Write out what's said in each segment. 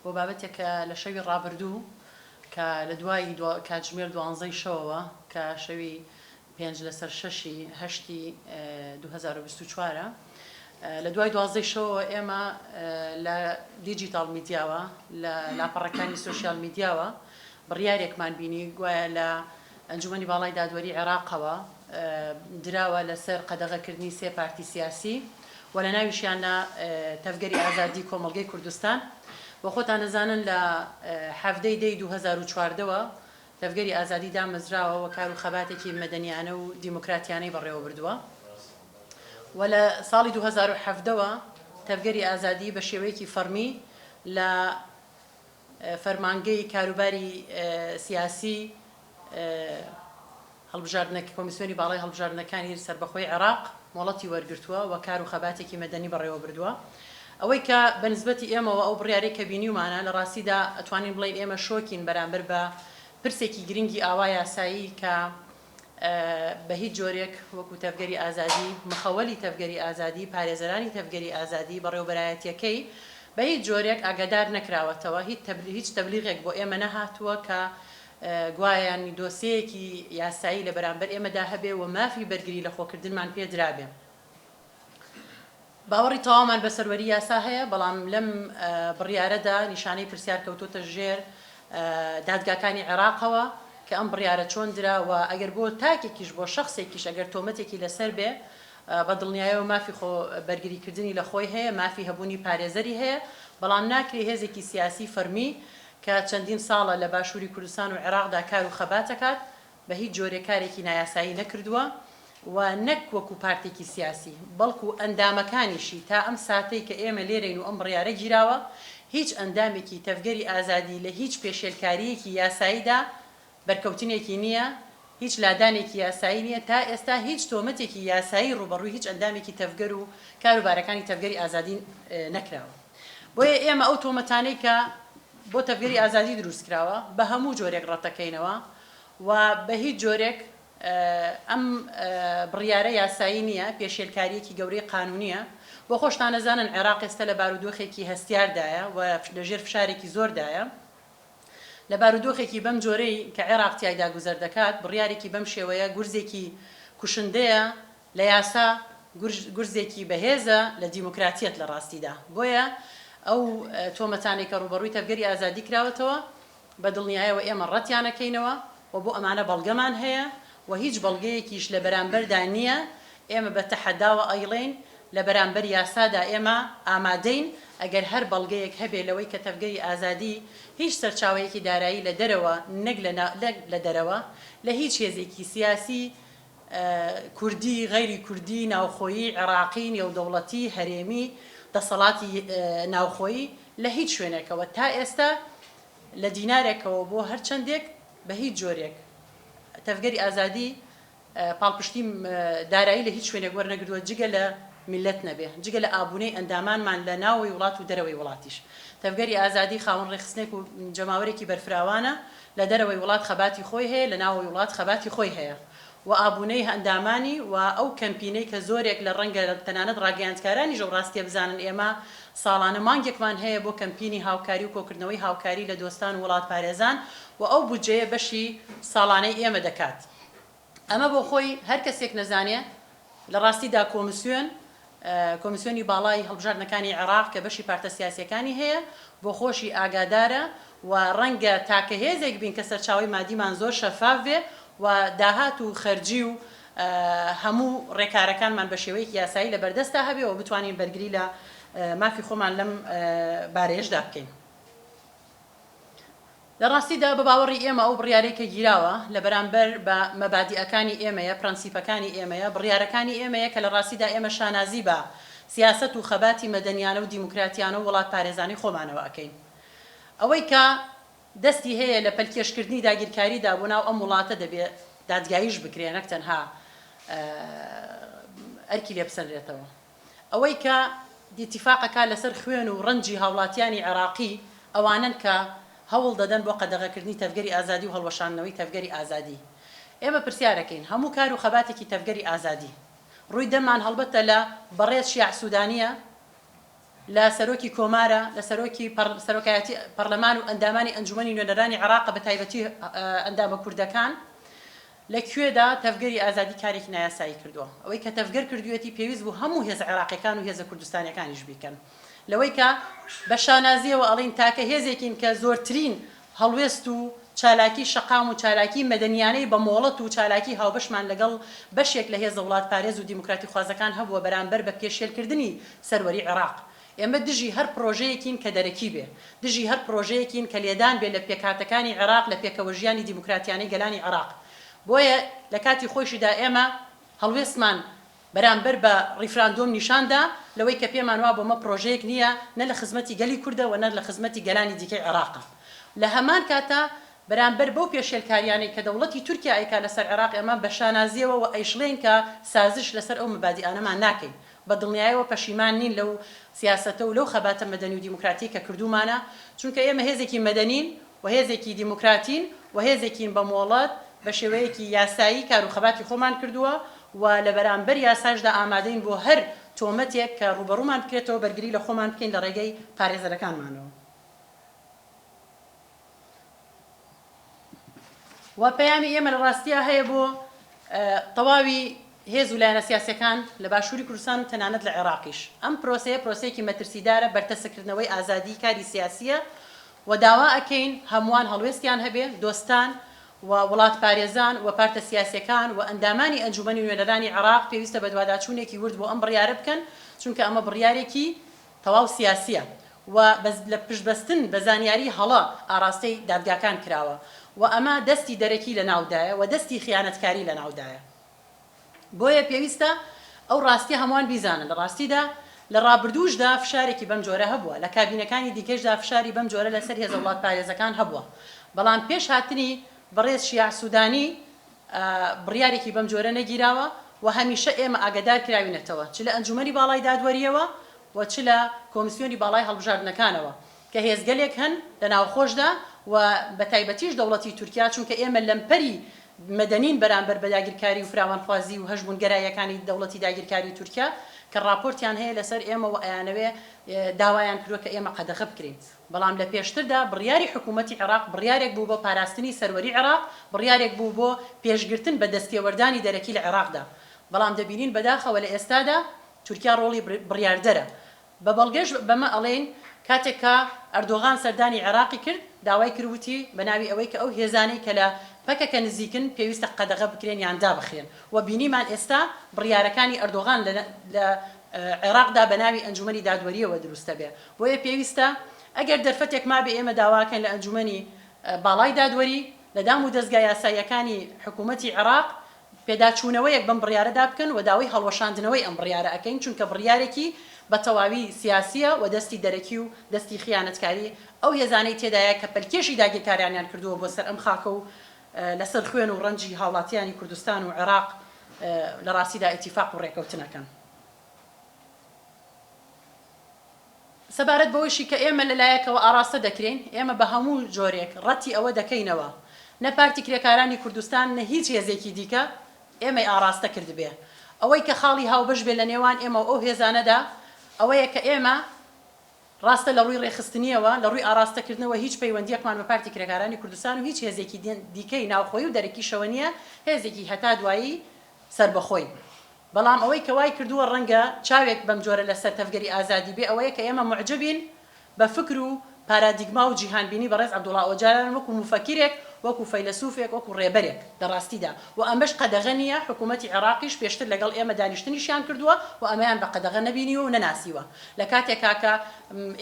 بۆ بابەتێک کە لە شەوی ڕابردوو کە لە دوای کاتژمێر 12 شەوەوە کە شەوی 5/6/2024 لە دوای 12 شەوە ئێمە لە دیجیتال میدیاوە لە لاپەڕەکانی سوشیال میدیاوە بڕیارێکمان بینی گوایە لە ئەنجومەنی باڵای دادوەری عێراقەوە دراوە لەسەر قەدەغەکردنی سێ پارتی سیاسی و لە ناویشیانە تەفگەری ئازادی کۆمەڵگەی کوردستان بۆ خۆتان نەزانن لە 17 دەی 2014ەوە تەفگەری ئازادی دامەزراوە و کار و خەباتێکی مەدەنیانە و دیموکراتیانەی بەڕێوە بردووە و لە ساڵی 2017ەوە تەفگەری ئازادی بە شێوەیەکی فەرمی لە فەرمانگەی کاروباری سیاسی هەڵبژاردنەکە کۆمیسیۆنی باڵای هەڵبژاردنەکانی سەربەخۆی عێراق مۆڵەتی وەرگرتووە و کار و خەباتێکی مەدەنی بەڕێوە بردووە ئەوەی کە بەنسبەتی ئێمەوە ئەو بڕیارەی کە بینیومانە لە ڕاستیدا ئەتوانین بڵێن ئێمە شۆکین بەرامبەر بە پرسێکی گرنگی ئاوا یاسایی کە بە هیچ جۆرێک وەکو تەفگەری ئازادی مخەوەلی تەفگەری ئازادی پارێزەرانی تەفگەری ئازادی بەڕێوەبەرایەتیەکەی بە هیچ جۆرێک ئاگادار نەکراوەتەوە هیچ تەبلیغێک بۆ ئێمە نەهاتووە کە گوایانی دۆسیەیەکی یاسایی لە بەرامبەر ئێمەدا هەبێ و مافی بەرگری لە خۆکردنمان پێدرابێ باوەڕی تەواومان بە سەروەری یاسا هەیە بەڵام لەم بڕیارەدا نیشانەی پرسیار کەوتوتە ژێر دادگاکانی عێراقەوە کە ئەم بڕیارە چۆن درا و ئەگەر بۆ تاکێکیش بۆ شخصێکیش ئەگەر تۆمەتێکی لەسەر بێ بە دڵنیایەوە مافی بەرگریکردنی لە خۆی هەیە مافی هەبوونی پارێزەری هەیە بەڵام ناکرێ هێزێکی سیاسی فەرمی کە چەندین ساڵە لە باشووری کوردستان و عێراقدا کار و خەباتەکات بە هیچ جۆرێک کارێکی نایاسایی نەکردووە و نەک وەکو پارتێکی سیاسی بەڵکو ئەندامەکانیشی تا ئەم ساتەی کە ئێمە لێرەین و ئەم بڕیارە گیراوە هیچ ئەندامێکی تەفگەری ئازادی لە هیچ پێشێلکاریەکی یاساییدا بەرکەوتنێکی نییە هیچ لادانێکی یاسایی نییە تا ئێستا هیچ تۆمەتێکی یاسایی ڕوبەڕووی هیچ ئەندامێکی تەفگەر و کاروبارەکانی تەفگەری ئازادی نەکراوە بۆیە ئێمە ئەو تۆمەتانەی کە بۆ تەفگەری ئازادی دروست کراوە بە هەموو جۆرێک ڕەتەکەینەوە و بە هیچ جۆرێک ئەم بڕیارە یاسایی نییە پێشێلکاریەکی گەورەی قانونیە بۆ خۆشتان نەزانن عێراق ئێستا لە بارودۆخێکی هەستیاردایە و لەژێر فشارێکی زۆردایە لە بارودۆخێکی بەم جۆرەی کە عێراق تیایدا گوزەر دەکات بڕیارێکی بەم شێوەیە گورزێکی کوشندەیە لە یاسا گورزێکی بەهێزە لە دیموکراتیەت لە ڕاستیدا بۆیە ئەو تۆمەتانێک کە ڕوبەڕووی تەفگەری ئازادی کراوەتەوە بە دڵنیایەوە ئێمە ڕەتیانەکەینەوە و بۆ ئەمانە بەڵگەمان هەیە و هیچ بەڵگەیەکیش لە بەرامبەردا نییە ئێمە بە تەحەداوە ئەیڵێن لە بەرامبەر یاسادا ئێمە ئامادەین ئەگەر هەر بەڵگەیەک هەبێ لەوەی کە تەفگەری ئازادی هیچ سەرچاوەیەکی دارایی لە دەرەوە نەک لە دەرەوە لە هیچ هێزێکی سیاسی کوردی غەیری کوردی ناوخۆیی عێراقی نێودەوڵەتی هەرێمی دەسەڵاتی ناوخۆیی لە هیچ شوێنێکەوە تا ئێستا لە دینارێکەوە بۆ هەر چەندێک بە هیچ جۆرێک تەفگەری ئازادی پاڵپشتی دارایی لە هیچ شوێنێک وەرنەگرتووە جگە لە میلەت نەبێ جگە لە ئابوونەی ئەندامانمان لە ناوەوەی وڵات و دەرەوەی وڵاتیش تەفگەری ئازادی خاوەن ڕێخستنێک و جەماوەرێکی بەرفراوانە لە دەرەوەی وڵات خەباتی خۆی هەیە لە ناوەوەی وڵات خەباتی خۆی هەیە و ئابوونەی ئەندامانی و ئەو کەمپینەی کە زۆرێک لە ڕەنگە تەنانەت ڕاگەیاندکارانی ژەو ڕاستیە بزانن ئێمە ساڵانە مانگێکمان هەیە بۆ کەمپینی هاوکاری و کۆکردنەوەی هاوکاری لە دۆستان و وڵات پارێزان و ئەو بودجەیە بەشی ساڵانەی ئێمە دەکات ئەمە بۆ خۆی هەر کەسێک نەزانێ لە ڕاستیدا کۆمیسیۆنی باڵای هەڵبژاردنەکانی عێراق کە بەشی پارتە سیاسیەکانی هەیە بۆ خۆشی ئاگادارە و ڕەنگە تاکە هێزێک بین کە سەرچاوی مادیمان زۆر شەفاف بێ و داهات و خەرجی و هەموو ڕێکارەکانمان بە شێوەیەکی یاسایی لە بەردەستا هەبێ و بتوانین بەرگری لە مافی خۆمان لەم بارەیەشدا بکەین لە ڕاستیدا بە باوەڕی ئێمە ئەو بڕیارێکە گیراوە لە بەرامبەر بە مەبادیئەکانی ئێمەیە پرەنسیپەکانی ئێمەیە بڕیارەکانی ئێمەیە کە لە ڕاستیدا ئێمە شانازی بە سیاسەت و خەباتی مەدەنیانە و دیموکراتیانە و وڵات پارێزانی خۆمانەوە ئەەکەین ئەوەی کە دەستی هەیە لە پەلکێشکردنی داگیرکاریدا بۆ ناو ئەم وڵاتە دەبێت دادگاییش بکرێ نەک تەنها ئەرکی لێ بسەنرێتەوە ئەوەی کە دیتیفاقەکە لەسەر خوێن و ڕەنجی هاوڵاتیانی عێراقی ئەوانن کە هەوڵ دەدەن بۆ قەدەغەکردنی تەفگەری ئازادی و هەڵوەشاندنەوەی تەفگەری ئازادی ئێمە پرسیارەکەین هەموو کار و خەباتێکی تەفگەری ئازادی ڕووی دەمان هەڵبەتە لە بەڕێز شیع سوودانیە لە سەرۆکی کۆمارە لە سەرۆکایەتی پەرلەمان و ئەندامانی ئەنجومەنی نوێنەرانی عێراق بە تایبەتی ئەندامە کوردەکان لەکوێدا تەفگەری ئازادی کارێکی نایاسایی کردووە ئەوەی کە تەفگەر کردوێتی پێویست بوو هەموو هێز عێراقیەکان و هێزە کوردستانیەکانیش بیکەن لەوەی کە بە شانازیەوە ئەڵین تاکە هێزێکین کە زۆرترین هەڵوێست و چالاکی شەقام و چالاکی مەدەنیانەی بە مۆڵەت و چالاکی هاوبەشمان لەگەڵ بەشێک لە هێزە وڵات پارێز و دیموکراتی خوازەکان هەبووە بەرامبەر بە پێشێلکردنی سەروەری عێراق ئێمە دژی هەر پرۆژەیەکین کە دەرەکی بێ دژی هەر پرۆژەیەکین کە لێدان بێ لە پێکهاتەکانی عێراق لە پێکەوە ژیانی دیموکراتیانەی گەلانی عێراق بۆیە لە کاتی خۆشیدا ئێمە هەڵوێستمان بەرامبەر بە ریفراندۆم نیشاندا لەوەی کە پێمان وا بۆمە پرۆژەیەک نییە نە لە خزمەتی گەلی کوردە و نە لە خزمەتی گەلانی دیکەی عێراقە لە هەمان کاتە بەرامبەر بەو پێشێلکاریانەی کە دەوڵەتی تورکیا ئەیکا لەسەر عێراق ئێمە بە شانازیەوە و ئەیشڵێن کە سازش لەسەر ئەو مبادیئانەمان ناکەین بە دڵنیایەوە پەشیمان نین لەو سیاسەتە و لەو خەباتە مەدەنی و دیموکراتی کە کردومانە چونکە ئێمە هێزێکی مەدەنین و هێزێکی دیموکراتین و هێزێکین بە مۆڵەت بە شێوەیەکی یاسایی کار و خەباتی خۆمان کردووە و لە بەرامبەر یاساشدا ئامادەین بۆ هەر تۆمەتێک کە ڕوبەڕوومان بکرێتەوە بەرگری لە خۆمان بکەین لە ڕێگەی پارێزەرەکانمانەوە و پەیامی ئێمە لە ڕاستیە هەیە بۆ تەواوی هێز و لایەنە سیاسیەکان لە باشووری کوردستان و تەنانەت لە عێراقیش ئەم پرۆسەیەکی مەترسیدارە بەرتەسەکردنەوەی ئازادی کاری سیاسیە و داوا ئەکەین هەمووان هەڵوێستیان هەبێ دۆستان و وڵات پارێزان و پارتە سیاسیەکان و ئەندامانی ئەنجومەنی نوێنەرانی عێراق پێویستە بە دوواداچوونێکی ورد بۆ ئەم بڕیارە بکەن چونکە ئەمە بڕیارێکی تەواو سیاسیە و لە پشتبەستن بە زانیاری هەڵە ئاراستەی دادگاکان کراوە و ئەمە دەستی دەرەکی لە ناودایە و دەستی خیانەتکاری لە ناودایە بۆیە پێویستە ئەو ڕاستی هەمووان بیزانن لە ڕاستیدا لە ڕابردووشدا فشارێکی بەم جۆرە هەبووە لە کابینەکانی دیکەشدا فشاری بەم جۆرە لەسەر هێزە وڵات پارێزەکان هەبووە بەڵام پێش هاتنی بەڕێز شیاع سوودانی بڕیارێکی بەم جۆرە نەگیراوە و هەمیشە ئێمە ئاگادار کراوینەتەوە چ لە ئەنجومەنی باڵای دادوەریەوە و چ لە کۆمیسیۆنی باڵای هەڵبژاردنەکانەوە کە هێزگەلێک هەن لە ناوخۆشدا و بە تایبەتیش دەوڵەتی تورکیا چونکە ئێمە لەمپەری مەدەنین بەرامبەر بە داگیرکاری و فراوانخوازی و هەژبوونگەرایەکانی دەوڵەتی داگیرکاری تورکیا کە راپۆرتیان هەیە لەسەر ئێمە و ئەیانەوێ داوایان کردووە کە ئێمە قەدەغە بکرین بەڵام لە پێشتردا بڕیاری حکوومەتی عێراق بڕیارێک بوو بۆ پاراستنی سەروەری عێراق بڕیارێک بوو بۆ پێشگرتن بە دەستێوەردانی دەرەکی لە عێراقدا بەڵام دەبینین بەداخەوە لە ئێستادا تورکیا ڕۆڵی بڕیاردەرە بە بەڵگەش بەمە ئەڵێن کاتێک کە ئەردۆغان سەردانی عێراقی کرد داوای کردوتی بە ناوی ئەوەی کە ئەو هێزانەی کە لە پەکەکە نزیکن پێویستە قەدەغە بکرێن یان دابخرێن و بینیمان ئێستا بڕیارەکانی ئەردۆغان لە عێراقدا بە ناوی ئەنجومەنی دادوەریەوە دروستە بێ بۆیە پێویستە ئەگەر دەرفەتێک ما بێ ئێمە داواکەن لە ئەنجومەنی باڵای دادوەری لە دام و دەستگای یاساییەکانی حکوومەتی عێراق پێداچوونەوەیەک بەم بڕیارەدا بکەن و داوای هەڵوەشاندنەوەی ئەم بڕیارە ئەکەین چونکە بڕیارێکی بە تەواوی سیاسیە و دەستی دەرەکی و دەستی خیانەتکاری ئەو هێزانەی تێدایە کە پەلکێشی داگیرکاریانیان کردووە بۆ سەر ئەم خاکە و لەسەر خوێن و ڕەنجی هاوڵاتیانی کوردستان و عێراق لە ڕاستیدا ئیتیفاق و ڕێکەوتنەکەن سەبارەت بەوەشی کە ئێمە لەلایەکەوە ئاراستە دەکرێن ئێمە بە هەموو جۆرێک ڕەتی ئەوە دەکەینەوە نە پارتی کرێکارانی کوردستان نە هیچ هێزێکی دیکە ئێمەی ئاراستە کرد بێ ئەوەی کە خاڵی هاوبەش بێ لە نێوان ئێمە و ئەو هێزانەدا ئەوەیە کە ئێمە ڕاستە لە ڕووی ڕێخستنیەوە لە ڕووی ئاراستەکردنەوە هیچ پەیوەندیەکمان بە پارتی کرێکارانی کوردستان و هیچ هێزێکی دیکەی ناوخۆی و دەرەکیشەوە نییە هێزێکی هەتا دوایی سربەخۆی بەڵام ئەوەی کە وای کردووە ڕەنگە چاوێک بەم جۆرە لەسەر تەفگەری ئازادی بێ ئەوەیە کە ئێمە معجبین بە فکر و پارادیگما و جیهانبینی بەڕێز عەبدوڵڵا ئۆجاران وەکو مفەکیرێک وەکو فەیلسوفێک وەکو ڕێبەرێک لە ڕاستیدا و ئەمەش قەدەغە نییە حکوومەتی عێراقیش پێشتر لەگەڵ ئێمە دانیشتنیشیان کردووە و ئەمەیان بە قەدەغە نەبینیوە و نەناسیوە لە کاتێکا کە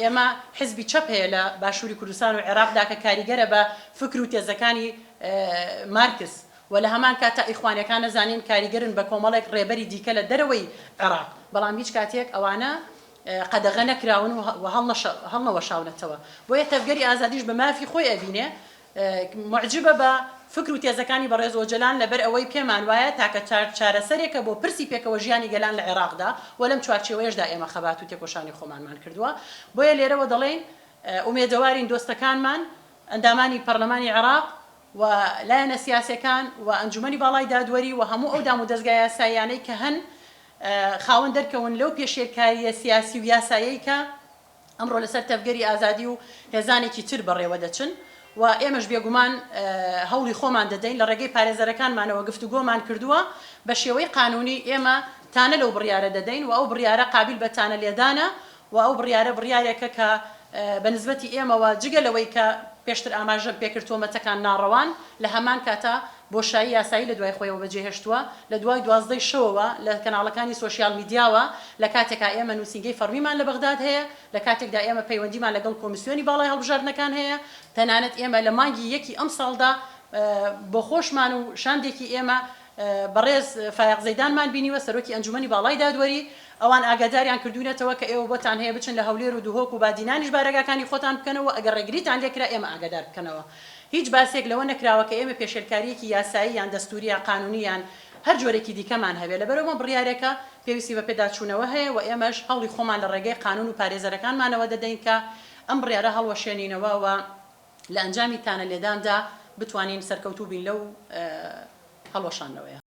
ئێمە حزبی چەپ هەیە لە باشووری کوردستان و عێراقدا کە کاریگەرە بە فکر و تێزەکانی مارکس و لە هەمان کاتە ئیخوانیەکان نەزانین کاریگەرن بە کۆمەڵێک ڕێبەری دیکە لە دەرەوەی عێراق بەڵام هیچ کاتێک ئەوانە قەدەغە نەکراون و هەڵنەوەشاونەتەوە بۆیە تەفگەری ئازادیش بە مافی خۆی ئەبینێ معجبە بە فکر و تێزەکانی بەڕێز ئۆجەلان لەبەر ئەوەی پێمان وایە تاکە چارەسەرێکە بۆ پرسی پێکەوە ژیانی گەلان لە عێراقدا و لەم چوارچێوەیەشدا ئێمە خەبات و تێکۆشانی خۆمانمان کردووە بۆیە لێرەوە دەڵێن ئومێدەوارین دۆستەکانمان ئەندامانی پەرلەمانی عێراق و لایەنە سیاسیەکان و ئەنجومەنی باڵای دادوەری و هەموو ئەو دام و دەستگای یاساییانەی کە هەن خاوەن دەرکەون لەو پێشێرکاریە سیاسی و یاسایی کە ئەمڕۆ لەسەر تەفگەری ئازادی و هێزانێکی تر بەڕێوە دەچن و ئێمەش بێگومان هەوڵی خۆمان دەدەین لە ڕێگەی پارێزەرەکانمانەوە گفتوگۆمان کردووە بە شێوەی قانونی ئێمە تانە لەو بڕیارە دەدەین و ئەو بڕیارە قابل بە تانە لێدانە و ئەو بڕیارە بڕیارێکە کە بە نسبەتی ئێمەوە جگەلەوەی کە پێشتر ئاماژە پێکردومەتەکان ناڕەوان لە هەمان کاتە بۆشایی یاسایی لە دوای خۆیەوە بەجێهێشتووە لە دوای 12 شەوەوە لە کەناڵەکانی سوۆسیال میدیاوە لە کاتێکا ئێمە نووسینگەی فەرمیمان لە بەغداد هەیە لە کاتێکدا ئێمە پەیوەندیمان لەگەڵ کۆمیسیۆنی باڵای هەڵبژاردنەکان هەیە تەنانەت ئێمە لە مانگی یەکی ئەم ساڵدا بۆ خۆشمان و شاندێکی ئێمە بەڕێز فایق زەیدانمان بینیوە سەرۆکی ئەنجومەنی باڵای دادوەری ئەوان ئاگاداریان کردوونەتەوە کە ئێوە بۆتان هەیە بچن لە هەولێر و دوهۆک و بادینانیش بارەگاکانی خۆتان بکەنەوە ئەگەر ڕێگریتان لێکرا ئێمە ئاگادار بکەنەوە هیچ باسێک لەوە نەکراوە کە ئێمە پێشێلکاریەکی یاسایی یان دەستوری یا قانونی یان هەر جۆرێکی دیکەمان هەبێت لەبەرەوە بڕیارێکە پێویستی بە پێداچوونەوە هەیە و ئێمەش هەوڵی خۆمان لە ڕێگەی قانون و پارێزەرەکانمانەوە دەدەین کە ئەم بڕیارە هەڵوەشێنینەوە و لە ئەنجامی تانە لێداندا بتوانین سەرکەوتوو بین لەو هەڵوەشانەوەیە.